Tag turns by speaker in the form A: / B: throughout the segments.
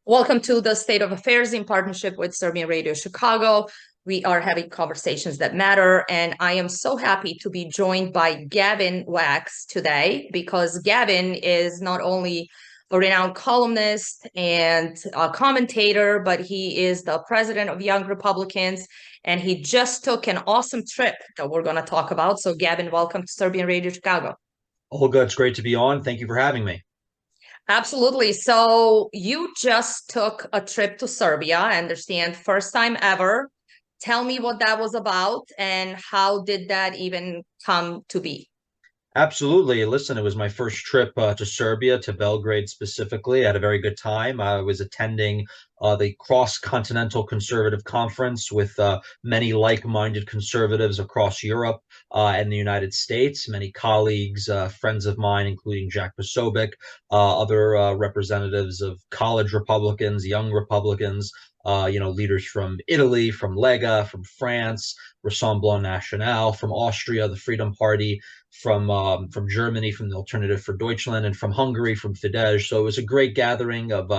A: Welcome to the State of Affairs in partnership with Serbian Radio Chicago. We are having conversations that matter, and I am so happy to be joined by Gavin Wax today because Gavin is not only a renowned columnist and a commentator, but he is the president of Young Republicans, and he just took an awesome trip that we're going to talk about. So Gavin, welcome to Serbian Radio Chicago.
B: Olga, it's great to be on. Thank you for having me.
A: Absolutely. So you just took a trip to Serbia, I understand, first time ever. Tell me what that was about and how did that even come to be?
B: Absolutely. Listen, it was my first trip to Serbia, to Belgrade specifically. I had a very good time. I was attending the Cross-Continental Conservative Conference with many like-minded conservatives across Europe and the United States, many colleagues, friends of mine, including Jack Posobiec, other representatives of college Republicans, young Republicans, leaders from Italy, from Lega, from France, Rassemblement National, from Austria, the Freedom Party, from Germany, from the Alternative for Deutschland, and from Hungary, from Fidesz. So it was a great gathering of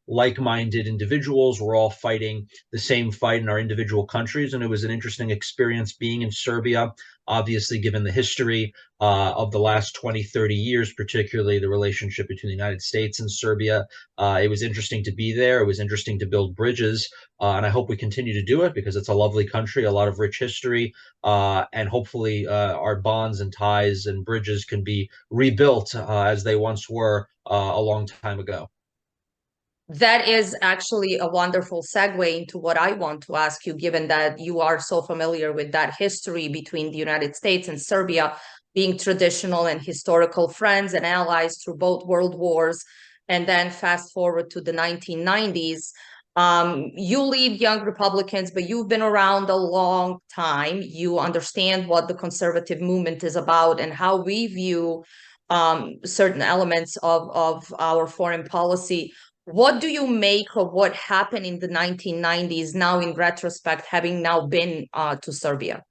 B: like-minded individuals. We're all fighting the same fight in our individual countries, and it was an interesting experience being in Serbia, obviously given the history of the last 20, 30 years, particularly the relationship between the United States and Serbia. It was interesting to be there. It was interesting to build bridges, and I hope we continue to do it because it's a lovely country, a lot of rich history, and hopefully our bonds and ties and bridges can be rebuilt as they once were a long time ago.
A: That is actually a wonderful segue into what I want to ask you, given that you are so familiar with that history between the United States and Serbia, being traditional and historical friends and allies through both world wars, and then fast forward to the 1990s. You lead Young Republicans, but you've been around a long time. You understand what the conservative movement is about and how we view certain elements of our foreign policy. What do you make of what happened in the 1990s now in retrospect, having now been to Serbia?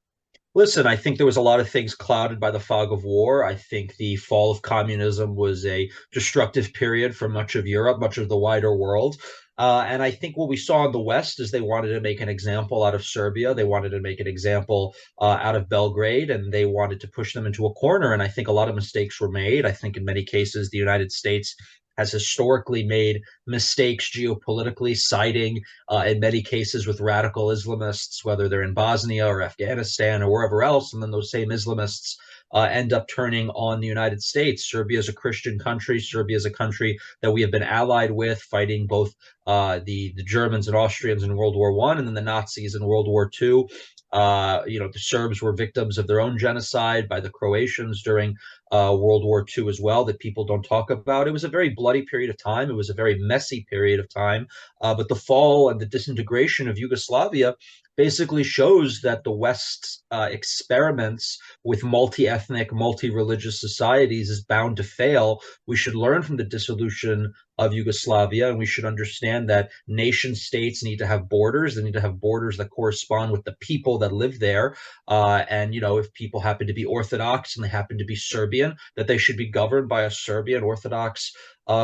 B: Listen, I think there was a lot of things clouded by the fog of war. I think the fall of communism was a destructive period for much of Europe, much of the wider world. And I think what we saw in the West is they wanted to make an example out of Serbia. They wanted to make an example out of Belgrade, and they wanted to push them into a corner. And I think a lot of mistakes were made. I think in many cases, the United States has historically made mistakes geopolitically, siding in many cases with radical Islamists, whether they're in Bosnia or Afghanistan or wherever else. And then those same Islamists end up turning on the United States. Serbia is a Christian country. Serbia is a country that we have been allied with, fighting both the Germans and Austrians in World War I and then the Nazis in World War II. The Serbs were victims of their own genocide by the Croatians during World War II as well that people don't talk about. It was a very bloody period of time. It was a very messy period of time. But the fall and the disintegration of Yugoslavia basically shows that the West's experiments with multi-ethnic, multi-religious societies is bound to fail. We should learn from the dissolution of Yugoslavia, and we should understand that nation states need to have borders. They need to have borders that correspond with the people that live there. If people happen to be Orthodox and they happen to be Serbian, that they should be governed by a Serbian Orthodox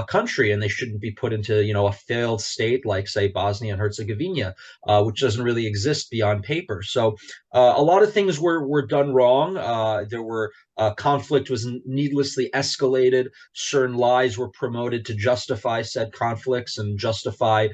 B: country, and they shouldn't be put into, a failed state like, say, Bosnia and Herzegovina, which doesn't really exist beyond paper. So a lot of things were done wrong. There were conflict was needlessly escalated. Certain lies were promoted to justify said conflicts and justify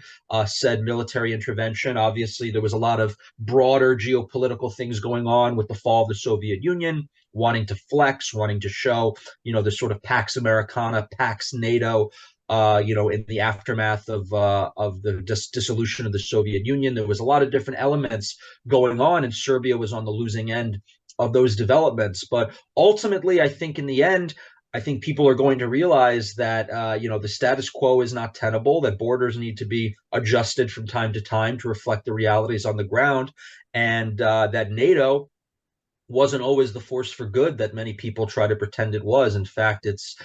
B: said military intervention. Obviously, there was a lot of broader geopolitical things going on with the fall of the Soviet Union, wanting to flex, wanting to show, the sort of Pax Americana, Pax NATO, in the aftermath of the dissolution of the Soviet Union. There was a lot of different elements going on, and Serbia was on the losing end of those developments. But ultimately, I think in the end, I think people are going to realize that, the status quo is not tenable, that borders need to be adjusted from time to time to reflect the realities on the ground, and that NATO wasn't always the force for good that many people try to pretend it was. In fact, it's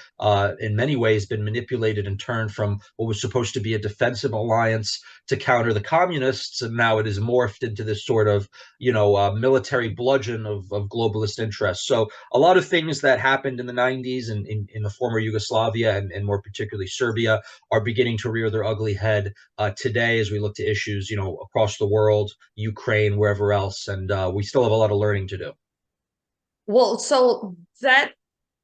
B: in many ways been manipulated and turned from what was supposed to be a defensive alliance to counter the communists, and now it is morphed into this sort of, military bludgeon of globalist interests. So a lot of things that happened in the 90s and in the former Yugoslavia and more particularly Serbia are beginning to rear their ugly head today as we look to issues, across the world, Ukraine, wherever else, and we still have a lot of learning to do.
A: Well, so that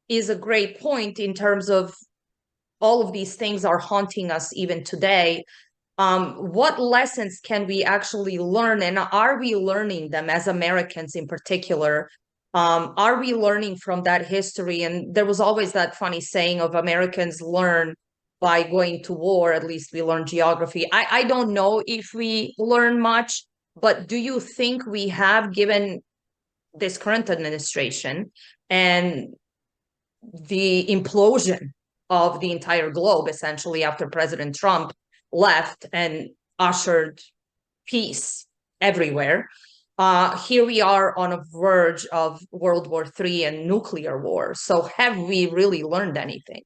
A: is a great point in terms of all of these things are haunting us even today. What lessons can we actually learn, and are we learning them as Americans in particular? Are we learning from that history? And there was always that funny saying of Americans learn by going to war. At least we learn geography. I don't know if we learn much, but do you think we have, given this current administration and the implosion of the entire globe, essentially, after President Trump left and ushered peace everywhere? Here we are on a verge of World War III and nuclear war. So have we really learned anything?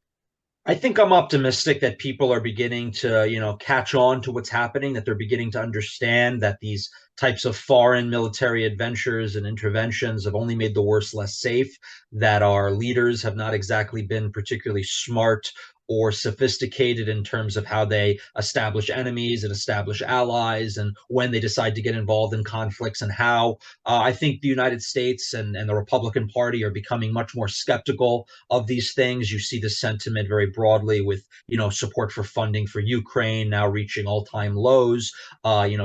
B: I think I'm optimistic that people are beginning to, catch on to what's happening, that they're beginning to understand that these types of foreign military adventures and interventions have only made the worst less safe, that our leaders have not exactly been particularly smart or sophisticated in terms of how they establish enemies and establish allies and when they decide to get involved in conflicts and how. I think the United States and the Republican Party are becoming much more skeptical of these things. You see the sentiment very broadly with, support for funding for Ukraine now reaching all-time lows,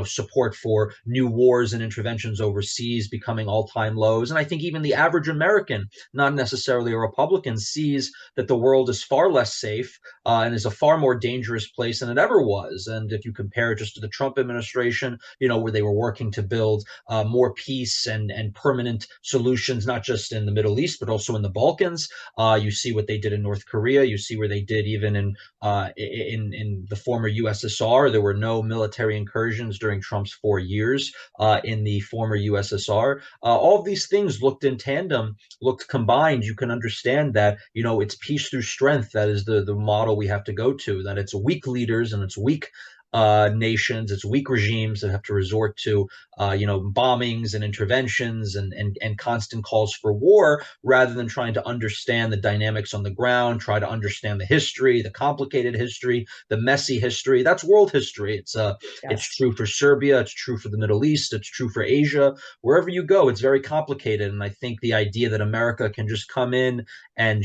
B: support for new wars and interventions overseas becoming all-time lows. And I think even the average American, not necessarily a Republican, sees that the world is far less safe and is a far more dangerous place than it ever was. And if you compare it just to the Trump administration, where they were working to build more peace and permanent solutions, not just in the Middle East, but also in the Balkans, you see what they did in North Korea. You see where they did even in the former USSR. There were no military incursions during Trump's 4 years in the former USSR. All of these things looked in tandem, looked combined. You can understand that, it's peace through strength. That is the model we have to go to, that it's weak leaders and it's weak nations, it's weak regimes that have to resort to, bombings and interventions and constant calls for war, rather than trying to understand the dynamics on the ground, try to understand the history, the complicated history, the messy history. That's world history. It's true for Serbia, it's true for the Middle East, it's true for Asia. Wherever you go, it's very complicated. And I think the idea that America can just come in and,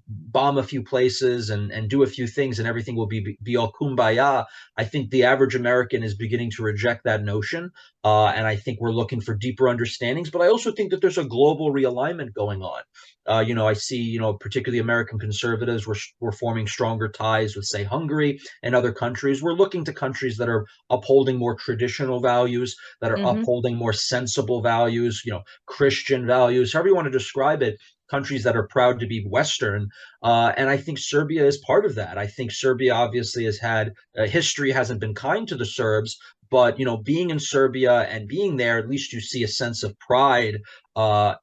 B: bomb a few places and do a few things and everything will be all kumbaya, I think the average American is beginning to reject that notion. And I think we're looking for deeper understandings. But I also think that there's a global realignment going on. I see, particularly American conservatives, we're forming stronger ties with, say, Hungary and other countries. We're looking to countries that are upholding more traditional values, that are upholding more sensible values, Christian values, however you want to describe it, countries that are proud to be Western. And I think Serbia is part of that. I think Serbia obviously has had history hasn't been kind to the Serbs, but being in Serbia and being there, at least you see a sense of pride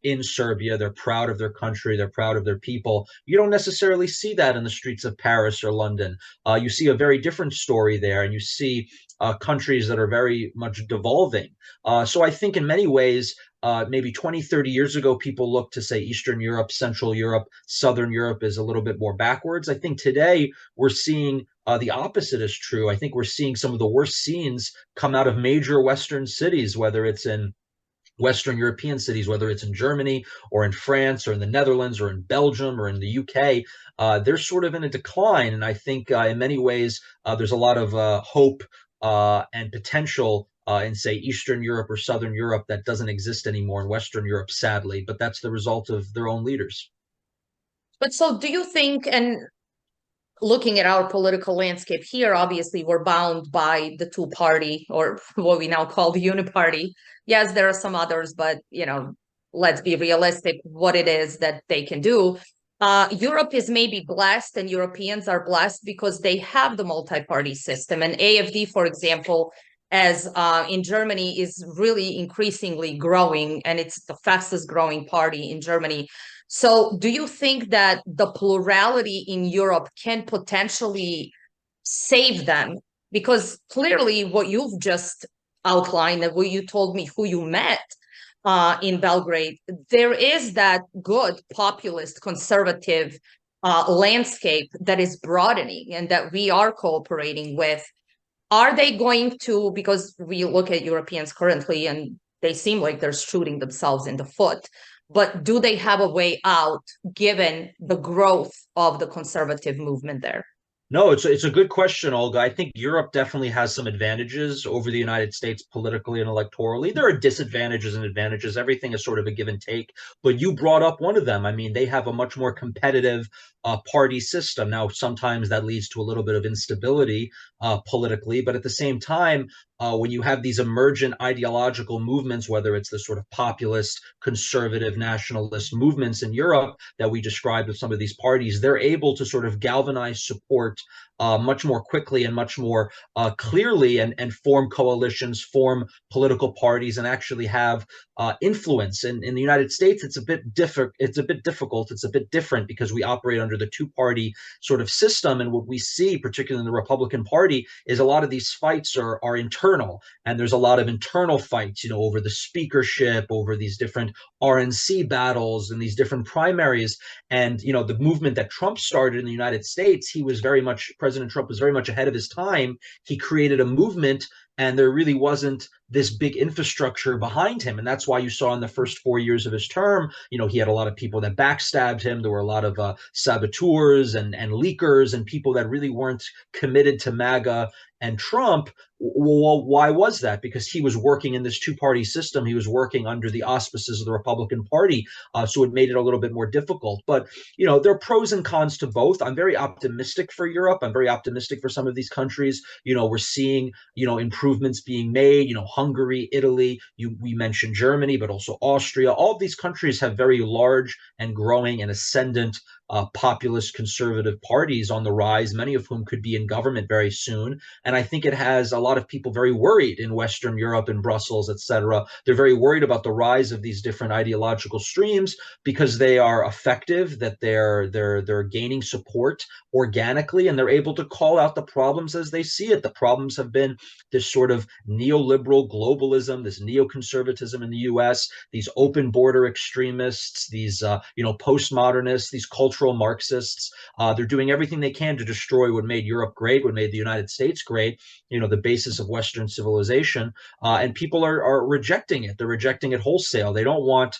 B: in Serbia. They're proud of their country. They're proud of their people. You don't necessarily see that in the streets of Paris or London. You see a very different story there, and you see countries that are very much devolving. So I think in many ways, maybe 20, 30 years ago, people looked to, say, Eastern Europe, Central Europe, Southern Europe is a little bit more backwards. I think today we're seeing the opposite is true. I think we're seeing some of the worst scenes come out of major Western cities, whether it's in Western European cities, whether it's in Germany or in France or in the Netherlands or in Belgium or in the UK. They're sort of in a decline. And I think in many ways, there's a lot of hope and potential in, say, Eastern Europe or Southern Europe that doesn't exist anymore in Western Europe, sadly. But that's the result of their own leaders.
A: But so do you think, and looking at our political landscape here, obviously we're bound by the two party, or what we now call the uniparty. Yes, there are some others, but let's be realistic what it is that they can do. Europe is maybe blessed, and Europeans are blessed because they have the multi-party system. And AFD, for example, as in Germany is really increasingly growing, and it's the fastest growing party in Germany. So do you think that the plurality in Europe can potentially save them? Because clearly what you've just outlined and what you told me who you met in Belgrade, there is that good populist conservative landscape that is broadening and that we are cooperating with. Are they going to, because we look at Europeans currently and they seem like they're shooting themselves in the foot, but do they have a way out given the growth of the conservative movement there?
B: No, it's a good question, Olga. I think Europe definitely has some advantages over the United States politically and electorally. There are disadvantages and advantages. Everything is sort of a give and take. But you brought up one of them. I mean, they have a much more competitive party system. Now, sometimes that leads to a little bit of instability politically, but at the same time, when you have these emergent ideological movements, whether it's the sort of populist, conservative, nationalist movements in Europe that we described with some of these parties, they're able to sort of galvanize support much more quickly and much more clearly, and form coalitions, form political parties, and actually have influence. In the United States, it's a bit different. It's a bit difficult. It's a bit different because we operate under the two-party sort of system. And what we see, particularly in the Republican Party, is a lot of these fights are internal, and there's a lot of internal fights, over the speakership, over these different RNC battles and these different primaries. And the movement that Trump started in the United States, President Trump was very much ahead of his time. He created a movement, and there really wasn't this big infrastructure behind him. And that's why you saw in the first 4 years of his term, he had a lot of people that backstabbed him. There were a lot of saboteurs and leakers and people that really weren't committed to MAGA and Trump. Well, why was that? Because he was working in this two-party system. He was working under the auspices of the Republican Party. So it made it a little bit more difficult. But, there are pros and cons to both. I'm very optimistic for Europe. I'm very optimistic for some of these countries. We're seeing, improvements being made, Hungary, Italy, we mentioned Germany, but also Austria. All of these countries have very large and growing and ascendant populist conservative parties on the rise, many of whom could be in government very soon. And I think it has a lot of people very worried in Western Europe and Brussels, etc. They're very worried about the rise of these different ideological streams because they are effective, that they're gaining support organically, and they're able to call out the problems as they see it. The problems have been this sort of neoliberal globalism, this neoconservatism in the US, these open border extremists, these postmodernists, these cultural Marxists. They're doing everything they can to destroy what made Europe great, what made the United States great, the basis of Western civilization. And people are rejecting it. They're rejecting it wholesale. They don't want,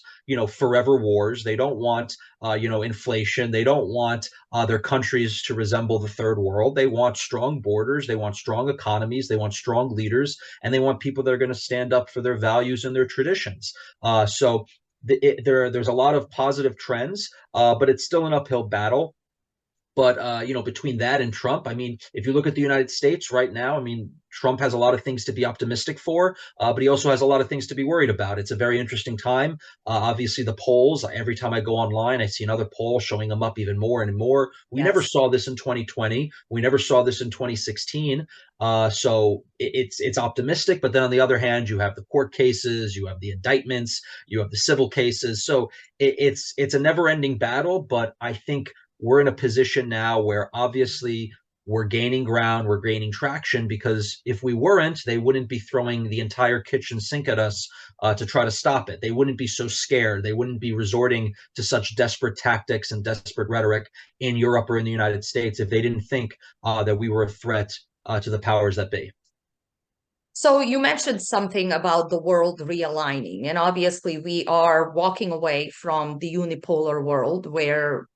B: forever wars. They don't want, inflation. They don't want their countries to resemble the third world. They want strong borders. They want strong economies. They want strong leaders. And they want people that are going to stand up for their values and their traditions. So there's a lot of positive trends, but it's still an uphill battle. But between that and Trump, I mean, if you look at the United States right now, I mean, Trump has a lot of things to be optimistic for, but he also has a lot of things to be worried about. It's a very interesting time. Obviously, the polls, every time I go online, I see another poll showing them up even more and more. We never saw this in 2020. We never saw this in 2016. So it's optimistic. But then on the other hand, you have the court cases, you have the indictments, you have the civil cases. So it's a never-ending battle. But I think we're in a position now where obviously we're gaining ground, we're gaining traction, because if we weren't, they wouldn't be throwing the entire kitchen sink at us to try to stop it. They wouldn't be so scared. They wouldn't be resorting to such desperate tactics and desperate rhetoric in Europe or in the United States if they didn't think that we were a threat to the powers that be.
A: So you mentioned something about the world realigning, and obviously we are walking away from the unipolar world where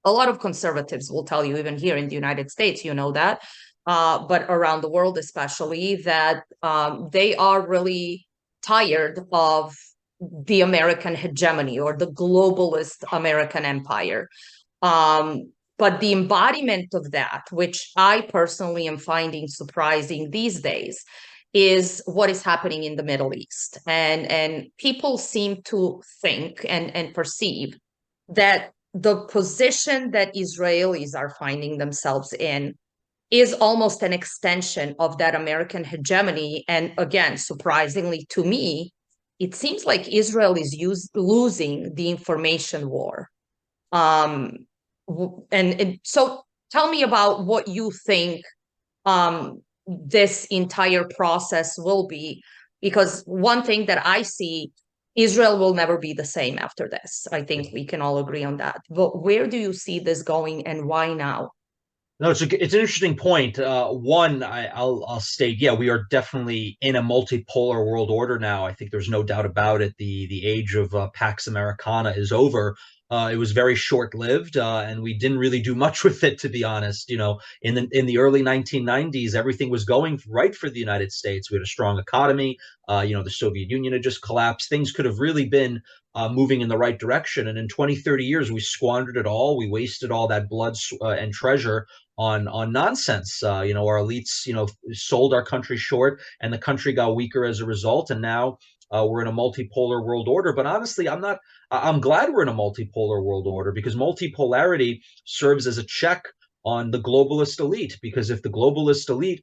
A: a lot of conservatives will tell you, even here in the United States, that, but around the world especially, that they are really tired of the American hegemony or the globalist American empire. But the embodiment of that, which I personally am finding surprising these days, is what is happening in the Middle East. And people seem to think and perceive that the position that Israelis are finding themselves in is almost an extension of that American hegemony. And again, surprisingly to me, it seems like Israel is losing the information war. Um, and so tell me about what you think this entire process will be, because one thing that I see, Israel will never be the same after this. I think we can all agree on that. But where do you see this going and why now?
B: No, it's an interesting point. One, I'll state, yeah, we are definitely in a multipolar world order now. I think there's no doubt about it. The age of Pax Americana is over. It was very short-lived, and we didn't really do much with it, to be honest. You know, in the early 1990s, everything was going right for the United States. We had a strong economy. You know, the Soviet Union had just collapsed. Things could have really been moving in the right direction. And in 20, 30 years, we squandered it all. We wasted all that blood and treasure on nonsense. You know, our elites, you know, sold our country short, and the country got weaker as a result. And now we're in a multipolar world order. But honestly, I'm glad we're in a multipolar world order, because multipolarity serves as a check on the globalist elite. Because if the globalist elite,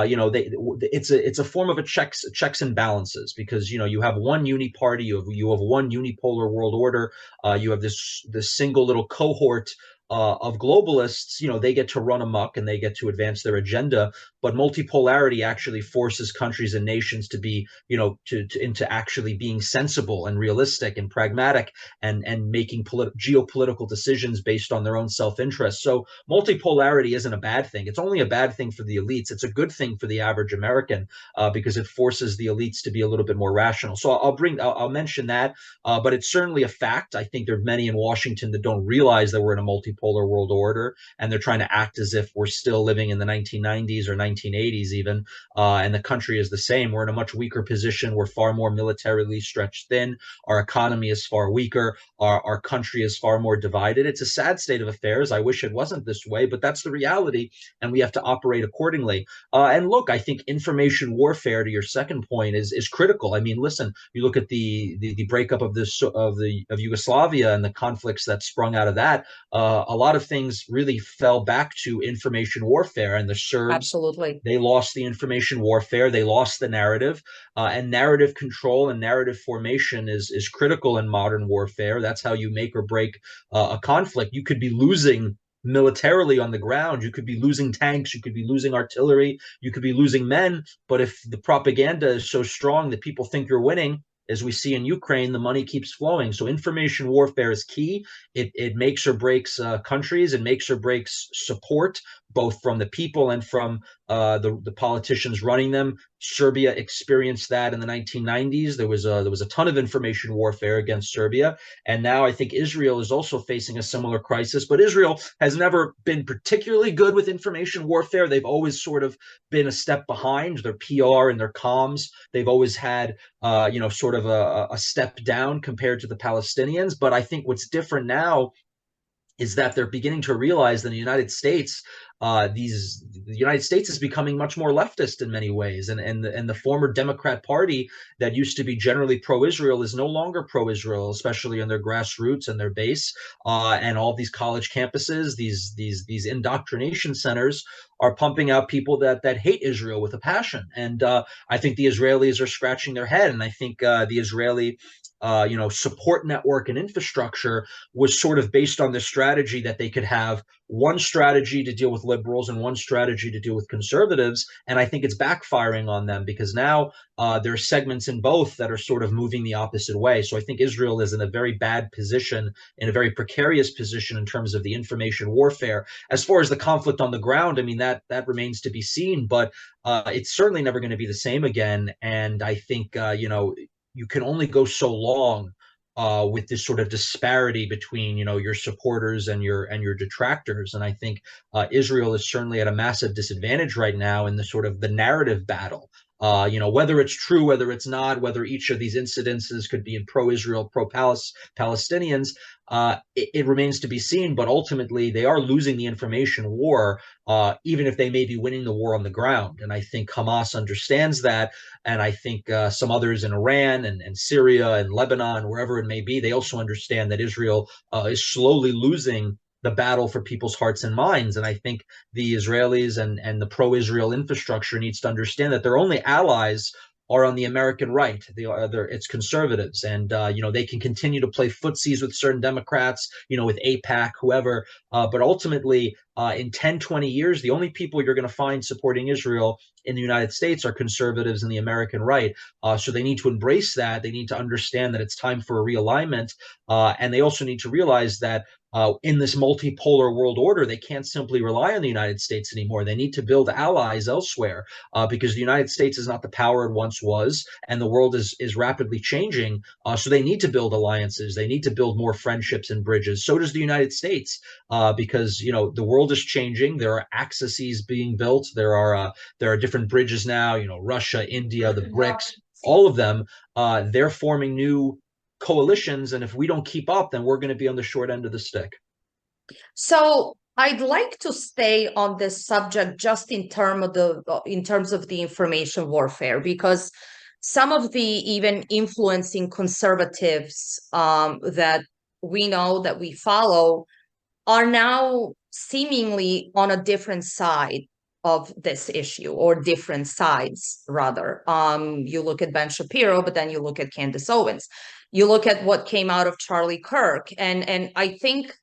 B: you know, it's a form of a checks and balances, because you know you have one party, you have one unipolar world order, you have this single little cohort of globalists. You know, they get to run amok and they get to advance their agenda. But multipolarity actually forces countries and nations to be, you know, into actually being sensible and realistic and pragmatic, and making geopolitical decisions based on their own self-interest. So multipolarity isn't a bad thing. It's only a bad thing for the elites. It's a good thing for the average American, because it forces the elites to be a little bit more rational. So I'll mention that, but it's certainly a fact. I think there are many in Washington that don't realize that we're in a multipolar world order, and they're trying to act as if we're still living in the 1990s or 1980s even, and the country is the same. We're in a much weaker position. We're far more militarily stretched thin. Our economy is far weaker. Our country is far more divided. It's a sad state of affairs. I wish it wasn't this way, but that's the reality, and we have to operate accordingly. And look, I think information warfare, to your second point, is critical. I mean, listen, you look at the breakup of Yugoslavia and the conflicts that sprung out of that. A lot of things really fell back to information warfare, and the Serbs,
A: Absolutely.
B: they lost the information warfare. They lost the narrative, and narrative control and narrative formation is critical in modern warfare. That's how you make or break a conflict. You could be losing militarily on the ground. You could be losing tanks. You could be losing artillery. You could be losing men. But if the propaganda is so strong that people think you're winning, as we see in Ukraine, the money keeps flowing. So information warfare is key. It makes or breaks countries. It makes or breaks support, both from the people and from the politicians running them. Serbia experienced that in the 1990s. There was a ton of information warfare against Serbia, and now I think Israel is also facing a similar crisis. But Israel has never been particularly good with information warfare. They've always sort of been a step behind. Their PR and their comms, they've always had you know, sort of a step down compared to the Palestinians. But I think what's different now is that they're beginning to realize that the United States, the United States is becoming much more leftist in many ways, and the former Democrat Party that used to be generally pro-Israel is no longer pro-Israel, especially in their grassroots and their base, and all these college campuses, these indoctrination centers are pumping out people that hate Israel with a passion, and I think the Israelis are scratching their head, and I think the Israeli you know, support network and infrastructure was sort of based on this strategy that they could have one strategy to deal with liberals and one strategy to deal with conservatives. And I think it's backfiring on them, because now there are segments in both that are sort of moving the opposite way. So I think Israel is in a very bad position, in a very precarious position in terms of the information warfare. As far as the conflict on the ground, I mean, that remains to be seen, but it's certainly never going to be the same again. And I think, you know, you can only go so long with this sort of disparity between, you know, your supporters and your detractors. And I think Israel is certainly at a massive disadvantage right now in the sort of the narrative battle. You know, whether it's true, whether it's not, whether each of these incidences could be in pro-Israel, pro-Palestinians, it remains to be seen. But ultimately, they are losing the information war, even if they may be winning the war on the ground. And I think Hamas understands that. And I think some others in Iran and Syria and Lebanon, wherever it may be, they also understand that Israel is slowly losing the battle for people's hearts and minds. And I think the Israelis and the pro-Israel infrastructure needs to understand that their only allies are on the American right. It's conservatives, and they can continue to play footsies with certain Democrats, with APAC, whoever. But ultimately, in 10, 20 years, the only people you're going to find supporting Israel in the United States are conservatives and the American right. So they need to embrace that. They need to understand that it's time for a realignment, and they also need to realize that in this multipolar world order, they can't simply rely on the United States anymore. They need to build allies elsewhere, because the United States is not the power it once was, and the world is rapidly changing. So they need to build alliances. They need to build more friendships and bridges. So does the United States, because the world is changing. There are axes being built. There are different bridges now. Russia, India, the BRICS, all of them. They're forming new coalitions, and if we don't keep up, then we're going to be on the short end of the stick.
A: So I'd like to stay on this subject just in terms of the information warfare, because some of the even influencing conservatives that we know, that we follow, are now seemingly on a different side of this issue, or different sides rather. You look at Ben Shapiro, but then you look at Candace Owens. You look at what came out of Charlie Kirk, and I think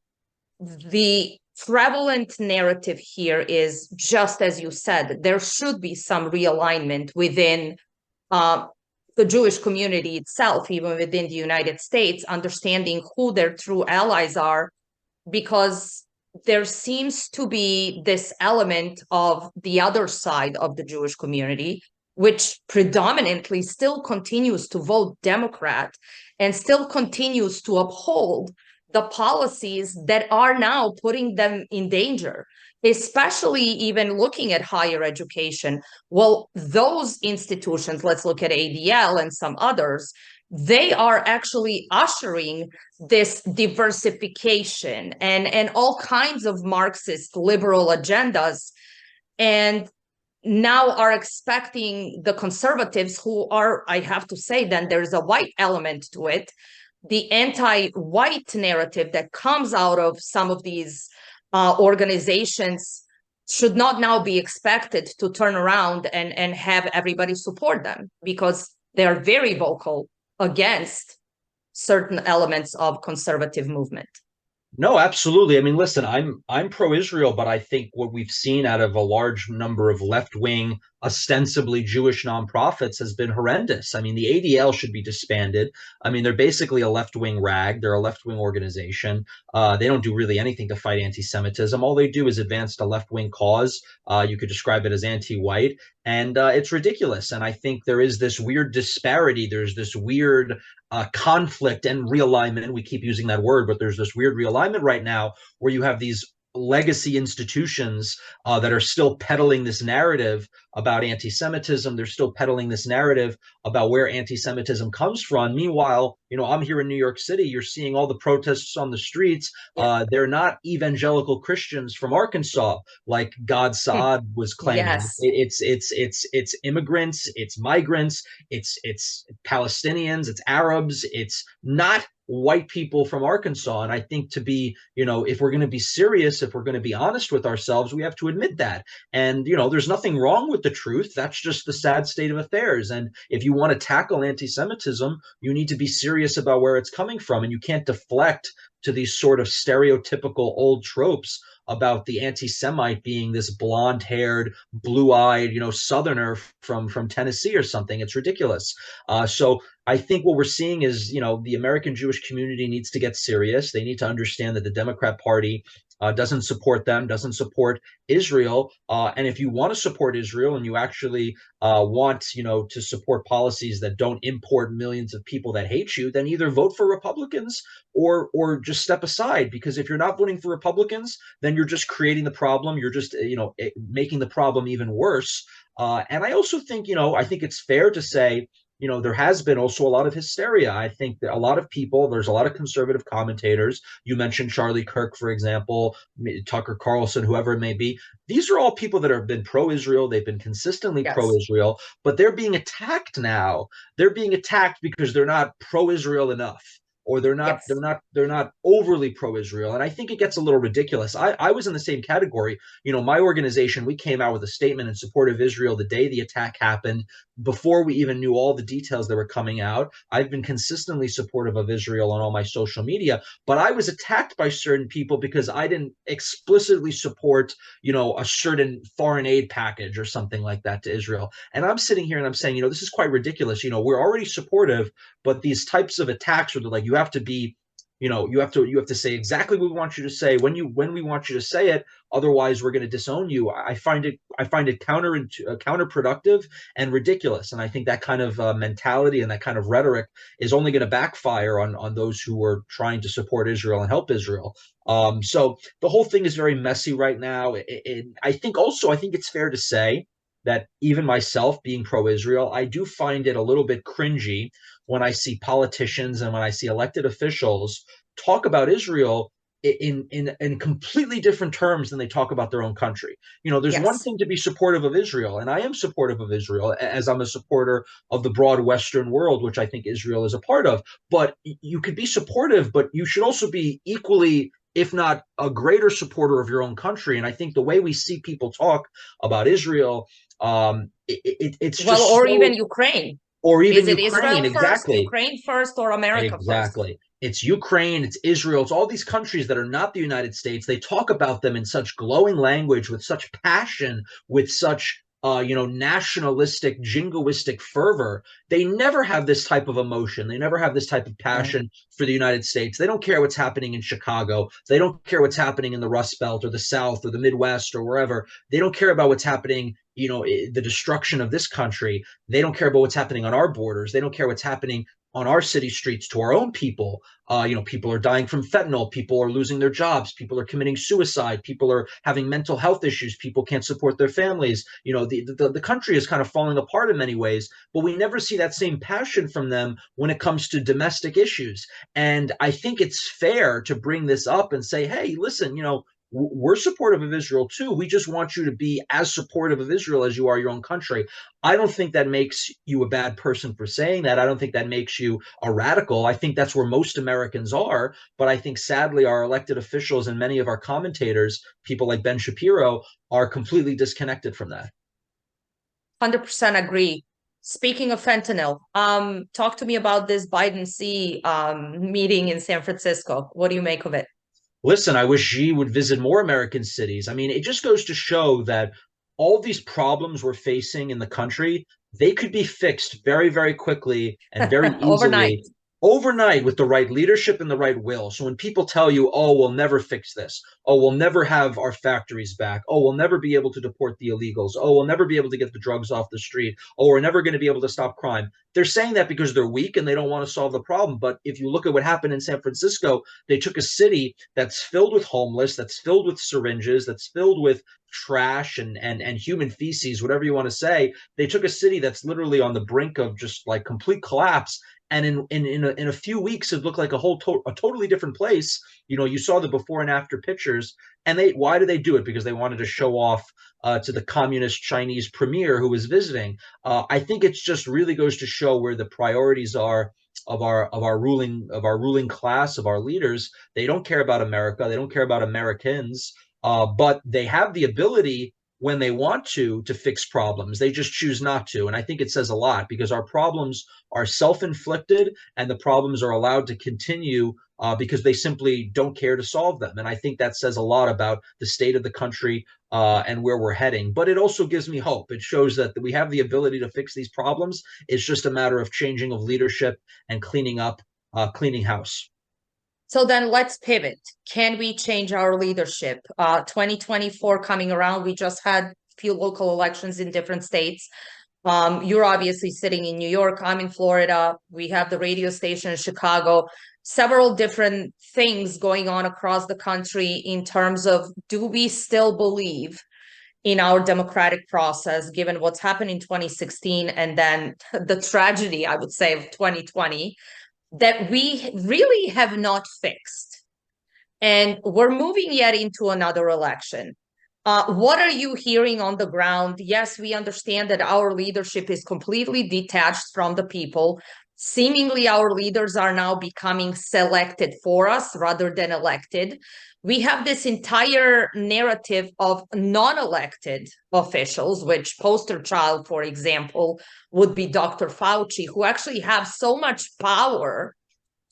A: the prevalent narrative here is, just as you said, there should be some realignment within the Jewish community itself, even within the United States, understanding who their true allies are, because there seems to be this element of the other side of the Jewish community, which predominantly still continues to vote Democrat and still continues to uphold the policies that are now putting them in danger, especially even looking at higher education. Well, those institutions, let's look at ADL and some others, they are actually ushering this diversification and all kinds of Marxist liberal agendas, and now are expecting the conservatives, who are, I have to say, then there's a white element to it, the anti-white narrative that comes out of some of these organizations should not now be expected to turn around and have everybody support them, because they're very vocal against certain elements of conservative movement.
B: No, absolutely. I mean, listen, I'm pro-Israel, but I think what we've seen out of a large number of left-wing, ostensibly Jewish nonprofits has been horrendous. I mean, the ADL should be disbanded. I mean, they're basically a left-wing rag. They're a left-wing organization. They don't do really anything to fight anti-Semitism. All they do is advance a left-wing cause. You could describe it as anti-white, and it's ridiculous. And I think there is this weird disparity. There's this weird conflict and realignment. We keep using that word, but there's this weird realignment right now where you have these legacy institutions that are still peddling this narrative about anti-Semitism. They're still peddling this narrative about where anti-Semitism comes from. Meanwhile, I'm here in New York City. You're seeing all the protests on the streets. They're not evangelical Christians from Arkansas, like Gad Saad was claiming.
A: Yes.
B: It's immigrants, it's migrants, it's Palestinians, it's Arabs. It's not white people from Arkansas. And I think if we're going to be serious, if we're going to be honest with ourselves, we have to admit that. And, there's nothing wrong with the truth. That's just the sad state of affairs. And if you want to tackle anti-Semitism, you need to be serious about where it's coming from. And you can't deflect to these sort of stereotypical old tropes about the anti-Semite being this blonde-haired, blue-eyed, Southerner from Tennessee or something. It's ridiculous. So I think what we're seeing is, the American Jewish community needs to get serious. They need to understand that the Democrat Party doesn't support them, doesn't support Israel. And if you want to support Israel and you actually want, to support policies that don't import millions of people that hate you, then either vote for Republicans or just step aside. Because if you're not voting for Republicans, then you're just creating the problem. You're just, making the problem even worse. And I also think, I think it's fair to say, there has been also a lot of hysteria. I think that a lot of people, there's a lot of conservative commentators. You mentioned Charlie Kirk, for example, Tucker Carlson, whoever it may be. These are all people that have been pro-Israel. They've been consistently pro-Israel, but they're being attacked now. They're being attacked because they're not pro-Israel enough. or
A: Yes.
B: they're not overly pro-Israel. And I think it gets a little ridiculous. I was in the same category. You know, my organization, we came out with a statement in support of Israel the day the attack happened, before we even knew all the details that were coming out. I've been consistently supportive of Israel on all my social media, but I was attacked by certain people because I didn't explicitly support, you know, a certain foreign aid package or something like that to Israel. And I'm sitting here and I'm saying, you know, this is quite ridiculous. You know, we're already supportive, but these types of attacks where they're like, you have to be, you know, you have to say exactly what we want you to say when we want you to say it. Otherwise, we're going to disown you. I find it counterproductive and ridiculous. And I think that kind of mentality and that kind of rhetoric is only going to backfire on those who are trying to support Israel and help Israel. So the whole thing is very messy right now. I think also, I think it's fair to say that even myself being pro-Israel, I do find it a little bit cringy when I see politicians and when I see elected officials talk about Israel in completely different terms than they talk about their own country. You know, there's one
A: Yes.
B: thing to be supportive of Israel, and I am supportive of Israel, as I'm a supporter of the broad Western world, which I think Israel is a part of. But you could be supportive, but you should also be equally, if not a greater supporter of your own country. And I think the way we see people talk about Israel, it's
A: Well,
B: just
A: or
B: so,
A: even Ukraine.
B: or even
A: Is it
B: Ukraine,
A: Israel first,
B: exactly.
A: Ukraine first, or America first?
B: Exactly. It's Ukraine, it's Israel, it's all these countries that are not the United States. They talk about them in such glowing language, with such passion, with such you know, nationalistic, jingoistic fervor. They never have this type of emotion. They never have this type of
A: Yeah.
B: passion for the United States. They don't care what's happening in Chicago. They don't care what's happening in the Rust Belt or the South or the Midwest or wherever. They don't care about what's happening, you know, the destruction of this country. They don't care about what's happening on our borders. They don't care what's happening on our city streets to our own people. You know, people are dying from fentanyl. People are losing their jobs. People are committing suicide. People are having mental health issues. People can't support their families. You know, the country is kind of falling apart in many ways, but we never see that same passion from them when it comes to domestic issues. And I think it's fair to bring this up and say, hey, listen, you know, we're supportive of Israel too. We just want you to be as supportive of Israel as you are your own country. I don't think that makes you a bad person for saying that. I don't think that makes you a radical. I think that's where most Americans are. But I think sadly, our elected officials and many of our commentators, people like Ben Shapiro, are completely disconnected from that.
A: 100% agree. Speaking of fentanyl, talk to me about this Biden C meeting in San Francisco. What do you make of it?
B: Listen, I wish Xi would visit more American cities. I mean, it just goes to show that all these problems we're facing in the country, they could be fixed very, very quickly and very
A: Overnight.
B: easily overnight with the right leadership and the right will. So when people tell you, oh, we'll never fix this, oh, we'll never have our factories back, oh, we'll never be able to deport the illegals, oh, we'll never be able to get the drugs off the street, oh, we're never going to be able to stop crime. They're saying that because they're weak and they don't want to solve the problem. But if you look at what happened in San Francisco, they took a city that's filled with homeless, that's filled with syringes, that's filled with trash and human feces, whatever you want to say. They took a city that's literally on the brink of just like complete collapse, and in a few weeks it looked like a totally different place. You know, you saw the before and after pictures. And why did they do it? Because they wanted to show off to the communist Chinese premier who was visiting. I think it just really goes to show where the priorities are of our ruling class, of our leaders. They don't care about America. They don't care about Americans. But they have the ability, when they want to fix problems. They just choose not to. And I think it says a lot, because our problems are self-inflicted and the problems are allowed to continue because they simply don't care to solve them. And I think that says a lot about the state of the country and where we're heading. But it also gives me hope. It shows that we have the ability to fix these problems. It's just a matter of changing of leadership and cleaning up, cleaning house.
A: So then let's pivot. Can we change our leadership? 2024 coming around, we just had a few local elections in different states. You're obviously sitting in New York. I'm in Florida. We have the radio station in Chicago. Several different things going on across the country in terms of, do we still believe in our democratic process, given what's happened in 2016 and then the tragedy, I would say, of 2020, that we really have not fixed? And we're moving yet into another election. What are you hearing on the ground? Yes, we understand that our leadership is completely detached from the people. Seemingly, our leaders are now becoming selected for us rather than elected. We have this entire narrative of non-elected officials, which poster child, for example, would be Dr. Fauci, who actually have so much power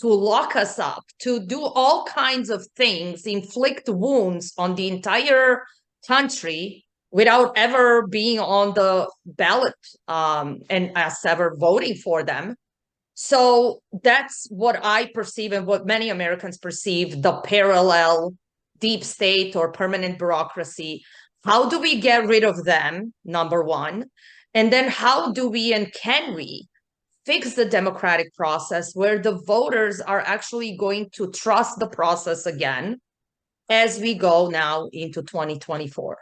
A: to lock us up, to do all kinds of things, inflict wounds on the entire country without ever being on the ballot and us ever voting for them. So that's what I perceive and what many Americans perceive, the parallel deep state or permanent bureaucracy. How do we get rid of them, number one? And then how do we and can we fix the democratic process where the voters are actually going to trust the process again as we go now into 2024?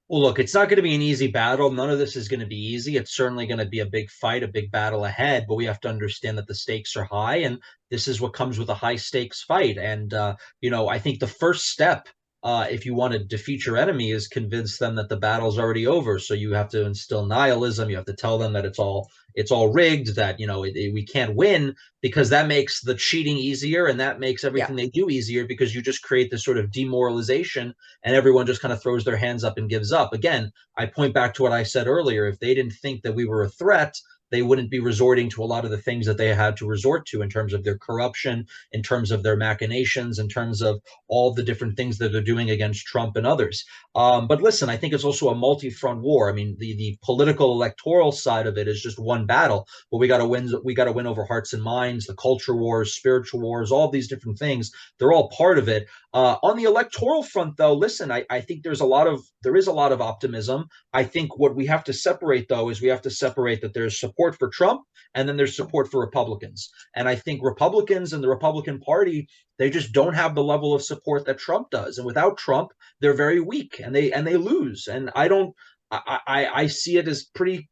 B: Well, look, it's not going to be an easy battle. None of this is going to be easy. It's certainly going to be a big fight, a big battle ahead, but we have to understand that the stakes are high, and this is what comes with a high stakes fight. And, I think the first step, if you want to defeat your enemy, is convince them that the battle's already over. So you have to instill nihilism. You have to tell them that it's all rigged, that, we can't win, because that makes the cheating easier, and that makes everything they do easier, because you just create this sort of demoralization, and everyone just kind of throws their hands up and gives up. Again, I point back to what I said earlier. If they didn't think that we were a threat, they wouldn't be resorting to a lot of the things that they had to resort to in terms of their corruption, in terms of their machinations, in terms of all the different things that they're doing against Trump and others. But listen, I think it's also a multi-front war. I mean, the political electoral side of it is just one battle, but we got to win. We got to win over hearts and minds, the culture wars, spiritual wars, all these different things. They're all part of it. On the electoral front, though, listen, I think there is a lot of optimism. I think what we have to separate, though, is we have to separate that there's support for Trump, and then there's support for Republicans. And I think Republicans and the Republican Party, they just don't have the level of support that Trump does. And without Trump, they're very weak, and they lose. And I see it as pretty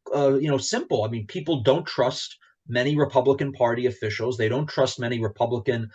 B: simple. I mean, people don't trust many Republican Party officials. They don't trust many Republican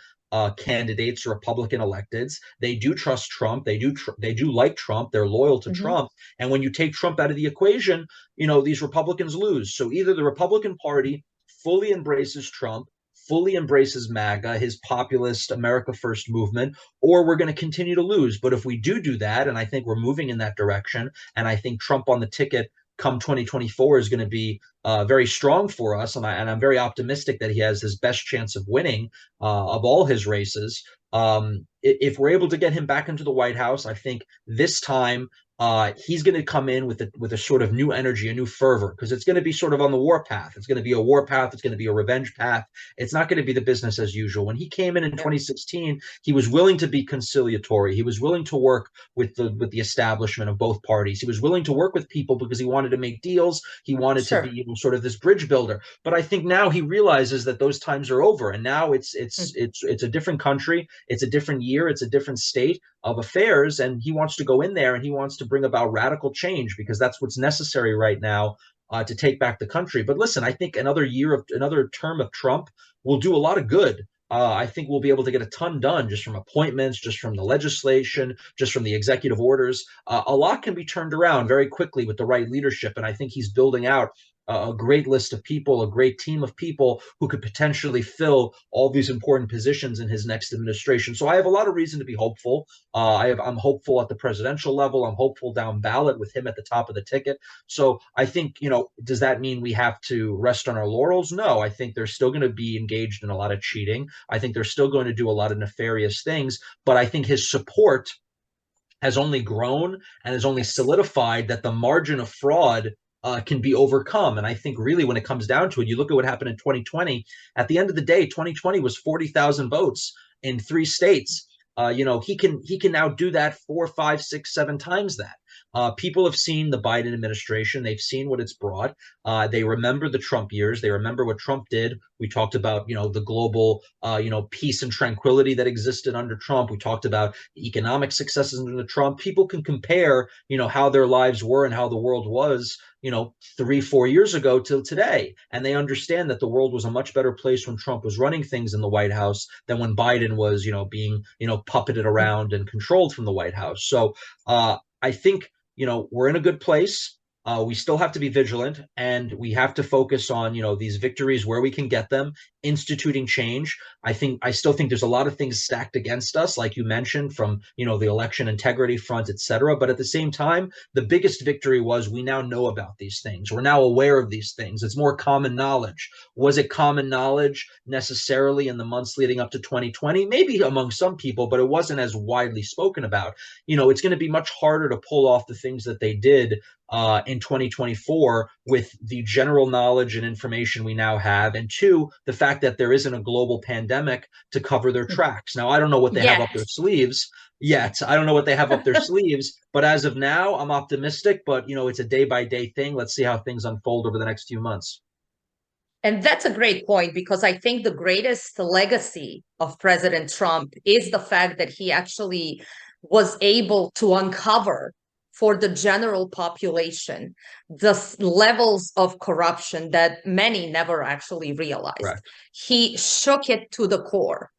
B: candidates or Republican electeds. They do trust Trump. They do like Trump. They're loyal to Trump. And when you take Trump out of the equation, these Republicans lose. So either the Republican Party fully embraces Trump, fully embraces MAGA, his populist America First movement, or we're going to continue to lose. But if we do that, and I think we're moving in that direction, and I think Trump on the ticket come 2024 is going to be very strong for us, and I'm very optimistic that he has his best chance of winning of all his races. If we're able to get him back into the White House, I think this time he's going to come in with a sort of new energy, a new fervor, because it's going to be sort of on the war path. It's going to be a war path. It's going to be a revenge path. It's not going to be the business as usual. When he came in 2016, he was willing to be conciliatory. He was willing to work with the establishment of both parties. He was willing to work with people because he wanted to make deals. He wanted to be sort of this bridge builder. But I think now he realizes that those times are over, and now it's a different country. It's a different year. It's a different state of affairs, and he wants to go in there and he wants to bring about radical change, because that's what's necessary right now to take back the country. But listen, I think another term of Trump will do a lot of good. I think we'll be able to get a ton done just from appointments, just from the legislation, just from the executive orders. A lot can be turned around very quickly with the right leadership, and I think he's building out a great list of people, a great team of people who could potentially fill all these important positions in his next administration. So I have a lot of reason to be hopeful. I'm hopeful at the presidential level. I'm hopeful down ballot with him at the top of the ticket. So I think, does that mean we have to rest on our laurels? No, I think they're still going to be engaged in a lot of cheating. I think they're still going to do a lot of nefarious things, but I think his support has only grown and has only solidified that the margin of fraud can be overcome. And I think really when it comes down to it, you look at what happened in 2020. At the end of the day, 2020 was 40,000 votes in 3 states. He can now do that 4, 5, 6, 7 times that. People have seen the Biden administration. They've seen what it's brought. They remember the Trump years. They remember what Trump did. We talked about, the global, peace and tranquility that existed under Trump. We talked about the economic successes under Trump. People can compare, how their lives were and how the world was, 3, 4 years ago till today. And they understand that the world was a much better place when Trump was running things in the White House than when Biden was, being, puppeted around and controlled from the White House. So I think, we're in a good place. We still have to be vigilant, and we have to focus on, these victories where we can get them, instituting change. I still think there's a lot of things stacked against us, like you mentioned, from, the election integrity front, etc. But at the same time, the biggest victory was we now know about these things. We're now aware of these things. It's more common knowledge. Was it common knowledge necessarily in the months leading up to 2020? Maybe among some people, but it wasn't as widely spoken about. It's going to be much harder to pull off the things that they did in 2024 with the general knowledge and information we now have, and two, the fact that there isn't a global pandemic to cover their tracks. Now, I don't know what they have up their sleeves yet. I don't know what they have up their sleeves, but as of now, I'm optimistic, but it's a day-by-day thing. Let's see how things unfold over the next few months.
A: And that's a great point, because I think the greatest legacy of President Trump is the fact that he actually was able to uncover for the general population the levels of corruption that many never actually realized.
B: Right.
A: He shook it to the core.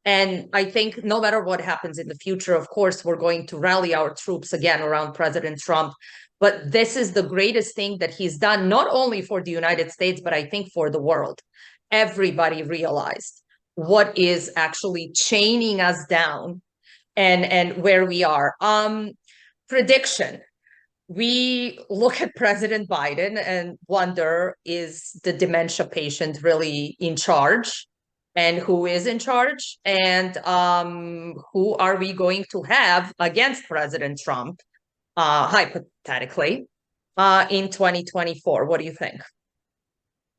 A: And I think no matter what happens in the future, of course, we're going to rally our troops again around President Trump. But this is the greatest thing that he's done, not only for the United States, but I think for the world. Everybody realized what is actually chaining us down and where we are. Prediction. We look at President Biden and wonder, is the dementia patient really in charge? And who is in charge? And who are we going to have against President Trump, hypothetically, in 2024? What do you think?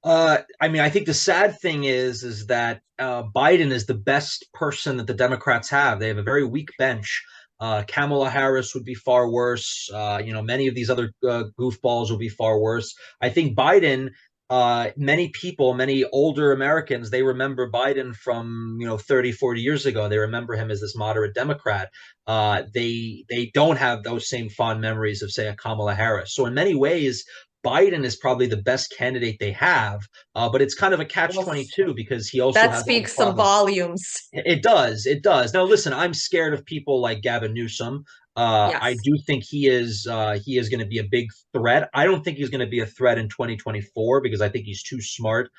B: I think the sad thing is that Biden is the best person that the Democrats have. They have a very weak bench. Kamala Harris would be far worse. Many of these other goofballs will be far worse. I think Biden, many people, many older Americans, they remember Biden from, 30, 40 years ago. They remember him as this moderate Democrat. They don't have those same fond memories of, say, a Kamala Harris. So in many ways, Biden is probably the best candidate they have, but it's kind of a catch-22 because he also
A: that
B: has
A: speaks some volumes.
B: It does. It does. Now, listen, I'm scared of people like Gavin Newsom.
A: Yes.
B: I do think he is going to be a big threat. I don't think he's going to be a threat in 2024 because I think he's too smart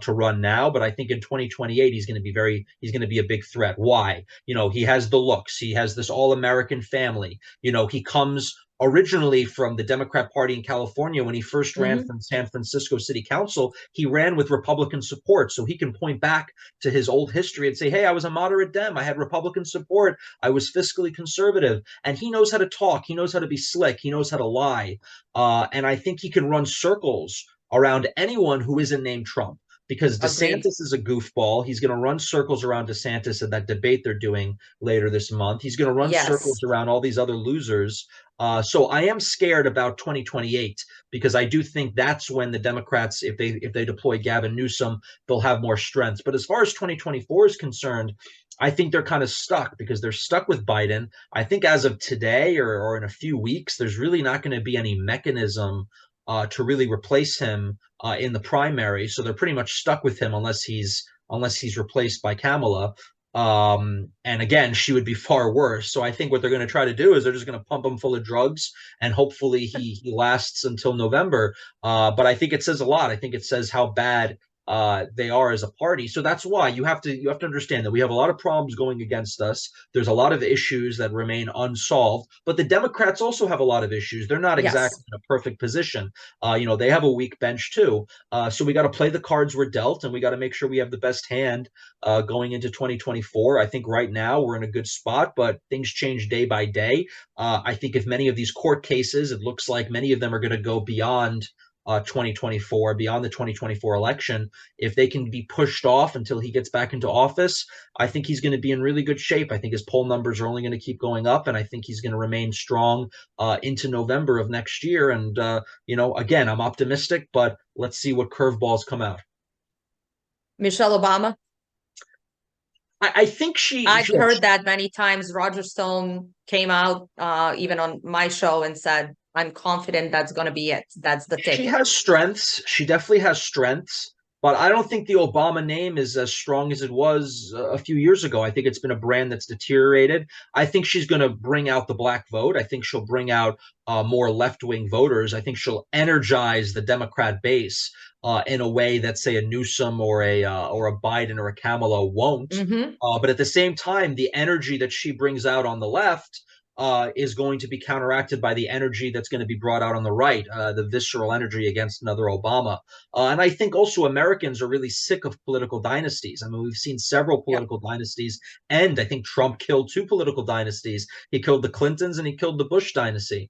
B: to run now. But I think in 2028 he's going to be a big threat. Why? He has the looks. He has this all-American family. He comes originally from the Democrat Party in California. When he first ran from San Francisco City Council, he ran with Republican support. So he can point back to his old history and say, hey, I was a moderate Dem. I had Republican support. I was fiscally conservative. And he knows how to talk. He knows how to be slick. He knows how to lie. And I think he can run circles around anyone who isn't named Trump. Because DeSantis is a goofball. He's going to run circles around DeSantis in that debate they're doing later this month. He's going to run circles around all these other losers. So I am scared about 2028 because I do think that's when the Democrats, if they deploy Gavin Newsom, they'll have more strength. But as far as 2024 is concerned, I think they're kind of stuck because they're stuck with Biden. I think as of today or in a few weeks, there's really not going to be any mechanism to really replace him in the primary. So they're pretty much stuck with him unless he's replaced by Kamala. And again, she would be far worse. So I think what they're going to try to do is they're just going to pump him full of drugs and hopefully he lasts until November. But I think it says a lot. I think it says how bad they are as a party. So that's why you have to understand that we have a lot of problems going against us. There's a lot of issues that remain unsolved, but the Democrats also have a lot of issues. They're not exactly in a perfect position. They have a weak bench too. So we got to play the cards we're dealt, and we got to make sure we have the best hand going into 2024. I think right now we're in a good spot, but things change day by day. I think if many of these court cases, it looks like many of them are going to go beyond 2024, beyond the 2024 election. If they can be pushed off until he gets back into office, I think he's going to be in really good shape. I think his poll numbers are only going to keep going up, and I think he's going to remain strong into November of next year. And, again, I'm optimistic, but let's see what curveballs come out.
A: Michelle Obama?
B: I think
A: I've heard that many times. Roger Stone came out even on my show and said, I'm confident that's going to be it. That's the ticket.
B: She has strengths. She definitely has strengths. But I don't think the Obama name is as strong as it was a few years ago. I think it's been a brand that's deteriorated. I think she's going to bring out the black vote. I think she'll bring out more left-wing voters. I think she'll energize the Democrat base in a way that, say, a Newsom or a Biden or a Kamala won't.
A: Mm-hmm.
B: But at the same time, the energy that she brings out on the left is going to be counteracted by the energy that's going to be brought out on the right, the visceral energy against another Obama. And I think also Americans are really sick of political dynasties. I mean, we've seen several
A: Yeah.
B: political dynasties end. I think Trump killed two political dynasties. He killed the Clintons and he killed the Bush dynasty.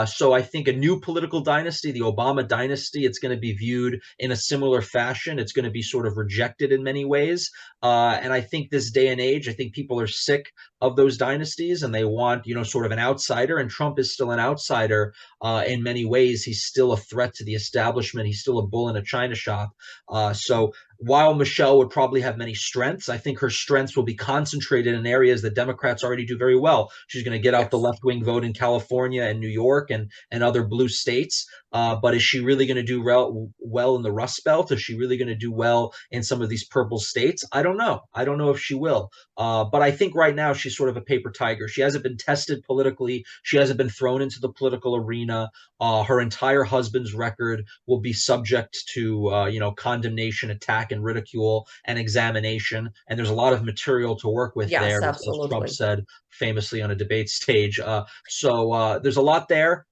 B: So I think a new political dynasty, the Obama dynasty, it's going to be viewed in a similar fashion. It's going to be sort of rejected in many ways. And I think this day and age, I think people are sick of those dynasties and they want, sort of an outsider. And Trump is still an outsider in many ways. He's still a threat to the establishment. He's still a bull in a china shop. So while Michelle would probably have many strengths, I think her strengths will be concentrated in areas that Democrats already do very well. She's going to get out the
A: Yes.
B: left-wing vote in California and New York and other blue states. But is she really going to do well in the Rust Belt? Is she really going to do well in some of these purple states? I don't know. I don't know if she will. But I think right now she's sort of a paper tiger. She hasn't been tested politically. She hasn't been thrown into the political arena. Her entire husband's record will be subject to, condemnation, attack, and ridicule and examination. And there's a lot of material to work with
A: Yes,
B: there, as Trump
A: absolutely.
B: said famously on a debate stage. So there's a lot there.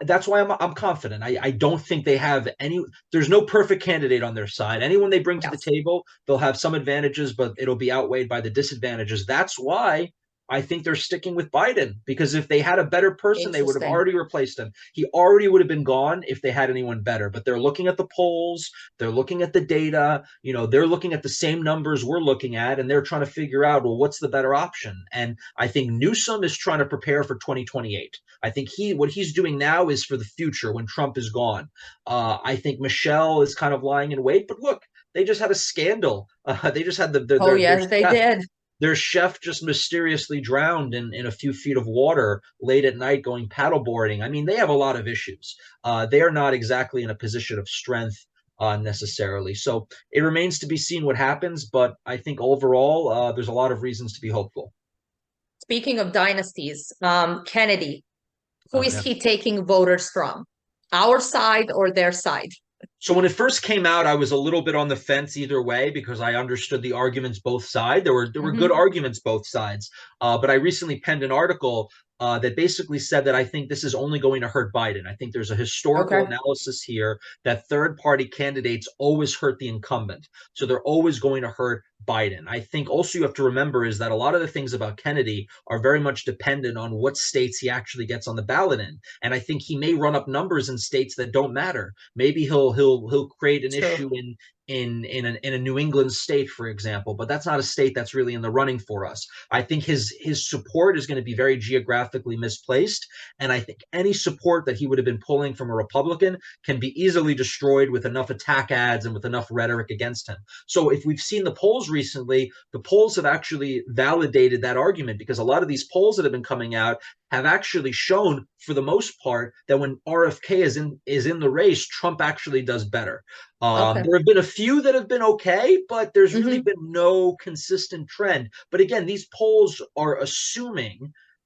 B: That's why I'm confident. I don't think they have any. There's no perfect candidate on their side. Anyone they bring to the
A: Yes.
B: table, they'll have some advantages, but it'll be outweighed by the disadvantages. That's why I think they're sticking with Biden, because if they had a better person, they would have
A: Interesting.
B: already replaced him. He already would have been gone if they had anyone better. But they're looking at the polls, they're looking at the data, they're looking at the same numbers we're looking at, and they're trying to figure out, well, what's the better option? And I think Newsom is trying to prepare for 2028. I think what he's doing now is for the future when Trump is gone. I think Michelle is kind of lying in wait, but look, they just had a scandal. They just had
A: Oh,
B: their
A: yes, they
B: chef
A: did.
B: their chef just mysteriously drowned in a few feet of water late at night going paddleboarding. I mean, they have a lot of issues. They are not exactly in a position of strength necessarily. So it remains to be seen what happens. But I think overall, there's a lot of reasons to be hopeful.
A: Speaking of dynasties, Kennedy, who
B: Oh,
A: is
B: yeah.
A: he taking voters from? Our side or their side?
B: So when it first came out, I was a little bit on the fence either way because I understood the arguments both sides. There were good
A: Mm-hmm.
B: arguments both sides. But I recently penned an article that basically said that I think this is only going to hurt Biden. I think there's a historical
A: Okay.
B: analysis here that third party candidates always hurt the incumbent. So they're always going to hurt Biden. I think also you have to remember is that a lot of the things about Kennedy are very much dependent on what states he actually gets on the ballot in. And I think he may run up numbers in states that don't matter. Maybe he'll create an
A: True.
B: issue in a New England state, for example, but that's not a state that's really in the running for us. I think his support is going to be very geographically misplaced, and I think any support that he would have been pulling from a Republican can be easily destroyed with enough attack ads and with enough rhetoric against him. So if we've seen the polls recently, the polls have actually validated that argument because a lot of these polls that have been coming out have actually shown, for the most part, that when RFK is in the race, Trump actually does better.
A: Okay.
B: There have been a few that have been okay, but there's really
A: Mm-hmm.
B: been no consistent trend. But again, these polls are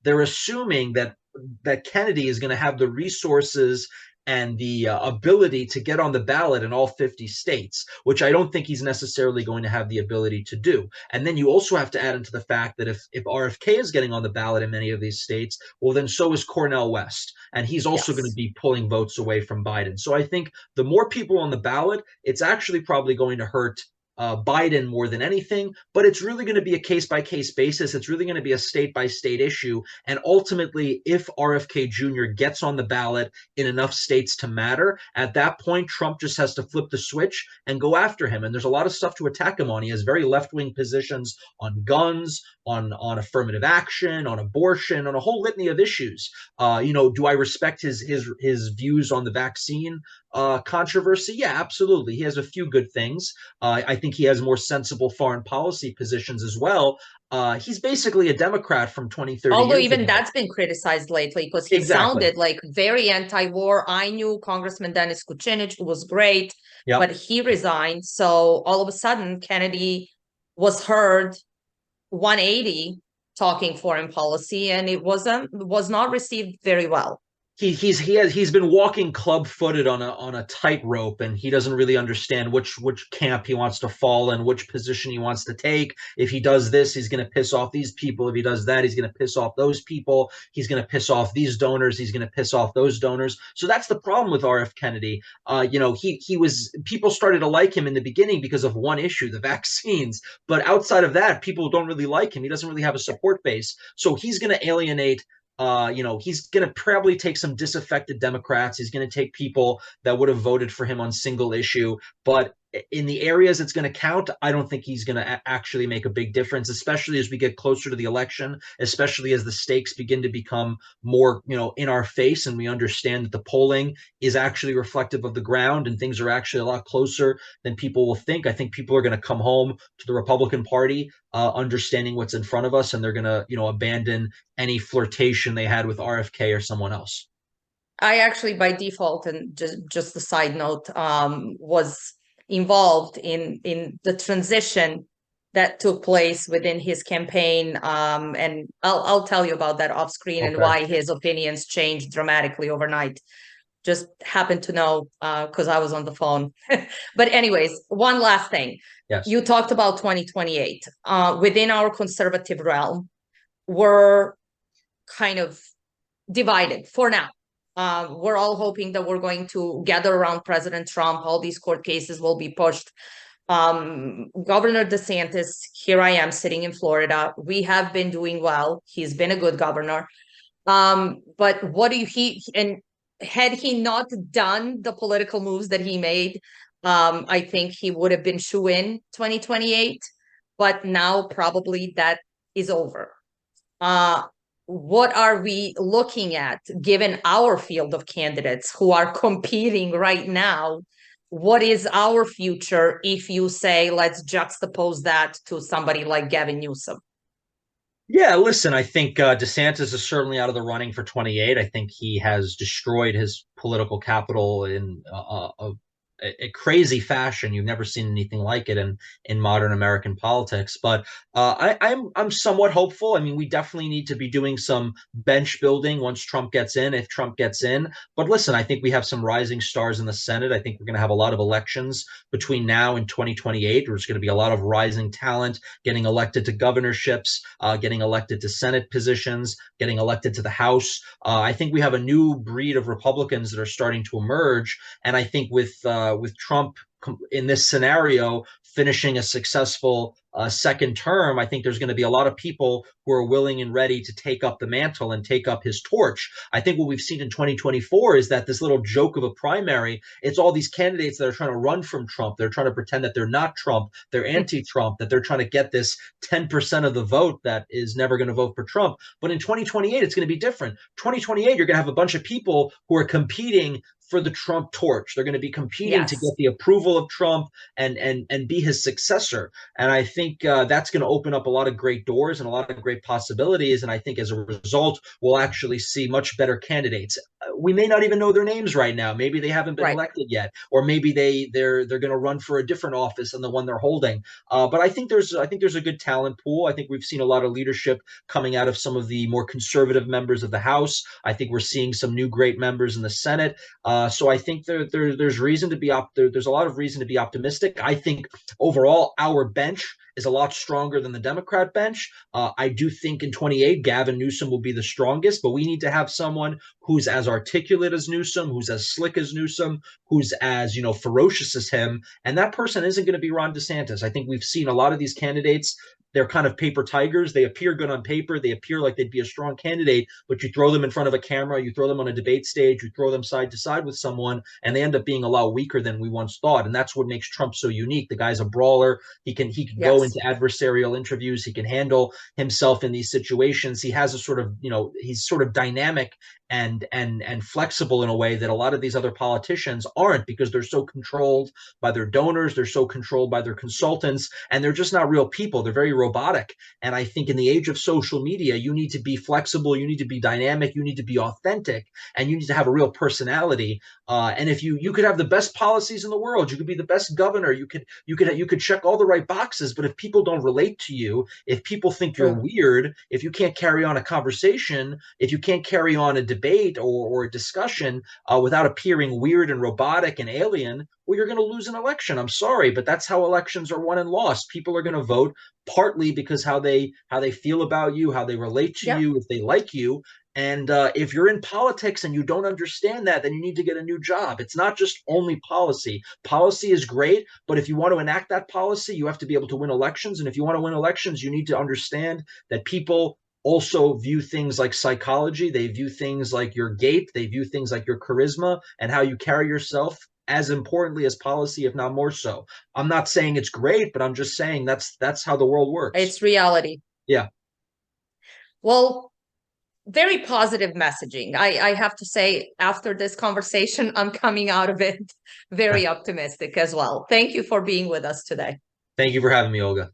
B: they're assuming that Kennedy is going to have the resources and the ability to get on the ballot in all 50 states, which I don't think he's necessarily going to have the ability to do. And then you also have to add into the fact that if RFK is getting on the ballot in many of these states, well, then so is Cornel West. And he's also going to
A: Yes.
B: be pulling votes away from Biden. So I think the more people on the ballot, it's actually probably going to hurt Biden more than anything, but it's really going to be a case by case basis. It's really going to be a state by state issue. And ultimately, if RFK Jr. gets on the ballot in enough states to matter, at that point, Trump just has to flip the switch and go after him. And there's a lot of stuff to attack him on. He has very left wing positions on guns, on affirmative action, on abortion, on a whole litany of issues. Do I respect his views on the vaccine? controversy, yeah, absolutely. He has a few good things. I think he has more sensible foreign policy positions as well. He's basically a Democrat from 20, 30
A: Although
B: years
A: even
B: ago.
A: that's been criticized lately because he
B: Exactly.
A: sounded like very anti-war. I knew Congressman Dennis Kucinich, who was great,
B: Yep.
A: but he resigned. So all of a sudden, Kennedy was heard 180 talking foreign policy, and it was not received very well.
B: He's been walking club-footed on a tightrope, and he doesn't really understand which camp he wants to fall in, which position he wants to take. If he does this, he's going to piss off these people. If he does that, he's going to piss off those people. He's going to piss off these donors. He's going to piss off those donors. So that's the problem with RF Kennedy. He was, people started to like him in the beginning because of one issue, the vaccines. But outside of that, people don't really like him. He doesn't really have a support base. So he's going to alienate he's going to probably take some disaffected Democrats. He's going to take people that would have voted for him on single issue. But in the areas it's going to count, I don't think he's going to actually make a big difference, especially as we get closer to the election, especially as the stakes begin to become more, in our face, and we understand that the polling is actually reflective of the ground and things are actually a lot closer than people will think. I think people are going to come home to the Republican Party, understanding what's in front of us, and they're going to, abandon any flirtation they had with RFK or someone else.
A: I actually, by default, and just a side note, was involved in the transition that took place within his campaign, and I'll tell you about that off screen and
B: Okay.
A: why his opinions changed dramatically overnight. Just happened to know because I was on the phone. But anyways, one last thing.
B: Yes.
A: You talked about 2028. Within our conservative realm, we're kind of divided for now. We're all hoping that we're going to gather around President Trump. All these court cases will be pushed. Governor DeSantis, here I am sitting in Florida. We have been doing well. He's been a good governor. But what do he, and had he not done the political moves that he made, I think he would have been shoo-in 2028. But now probably that is over. What are we looking at given our field of candidates who are competing right now? What is our future if you say, let's juxtapose that to somebody like Gavin Newsom?
B: Yeah, listen, I think DeSantis is certainly out of the running for 28. I think he has destroyed his political capital in a crazy fashion. You've never seen anything like it in modern American politics. But I'm somewhat hopeful. I mean, we definitely need to be doing some bench building once Trump gets in, if Trump gets in. But listen, I think we have some rising stars in the Senate. I think we're going to have a lot of elections between now and 2028. There's going to be a lot of rising talent getting elected to governorships, getting elected to Senate positions, getting elected to the House. I think we have a new breed of Republicans that are starting to emerge, and I think with Trump in this scenario finishing a successful second term, I think there's going to be a lot of people who are willing and ready to take up the mantle and take up his torch. I think what we've seen in 2024 is that this little joke of a primary, it's all these candidates that are trying to run from Trump. They're trying to pretend that they're not Trump, they're anti-Trump, that they're trying to get this 10% of the vote that is never going to vote for Trump. But in 2028, it's going to be different. 2028, you're going to have a bunch of people who are competing for the Trump torch. They're going to be competing to get
A: Yes.
B: the approval of Trump and be his successor. And I think that's going to open up a lot of great doors and a lot of great possibilities. And I think as a result, we'll actually see much better candidates. We may not even know their names right now. Maybe they haven't been
A: Right.
B: elected yet, or maybe they're going to run for a different office than the one they're holding. But I think there's a good talent pool. I think we've seen a lot of leadership coming out of some of the more conservative members of the House. I think we're seeing some new great members in the Senate. So I think there's reason to be there's a lot of reason to be optimistic. I think overall our bench is a lot stronger than the Democrat bench. I do think in 28, Gavin Newsom will be the strongest, but we need to have someone who's as articulate as Newsom, who's as slick as Newsom, who's as, ferocious as him. And that person isn't going to be Ron DeSantis. I think we've seen a lot of these candidates they're kind of paper tigers. They appear good on paper. They appear like they'd be a strong candidate, but you throw them in front of a camera, you throw them on a debate stage, you throw them side to side with someone, and they end up being a lot weaker than we once thought. And that's what makes Trump so unique. The guy's a brawler. He can go into adversarial interviews. He can handle himself in these situations. He has a sort of, he's sort of dynamic and flexible in a way that a lot of these other politicians aren't, because they're so controlled by their donors, they're so controlled by their consultants, and they're just not real people. They're very robotic. And I think in the age of social media, you need to be flexible, you need to be dynamic, you need to be authentic, and you need to have a real personality. And if you could have the best policies in the world, you could be the best governor, you could check all the right boxes, but if people don't relate to you, if people think you're weird, if you can't carry on a conversation, if you can't carry on a debate or a discussion without appearing weird and robotic and alien, well, you're going to lose an election. I'm sorry, but that's how elections are won and lost. People are going to vote partly because how they feel about you, how they relate to you, if they like you. And if you're in politics and you don't understand that, then you need to get a new job. It's not just only policy. Policy is great, but if you want to enact that policy, you have to be able to win elections. And if you want to win elections, you need to understand that people also view things like psychology. They view things like your gait. They view things like your charisma and how you carry yourself as importantly as policy, if not more so. I'm not saying it's great, but I'm just saying that's how the world works.
A: It's reality.
B: Yeah.
A: Well, very positive messaging. I have to say, after this conversation, I'm coming out of it very optimistic as well. Thank you for being with us today.
B: Thank you for having me, Olga.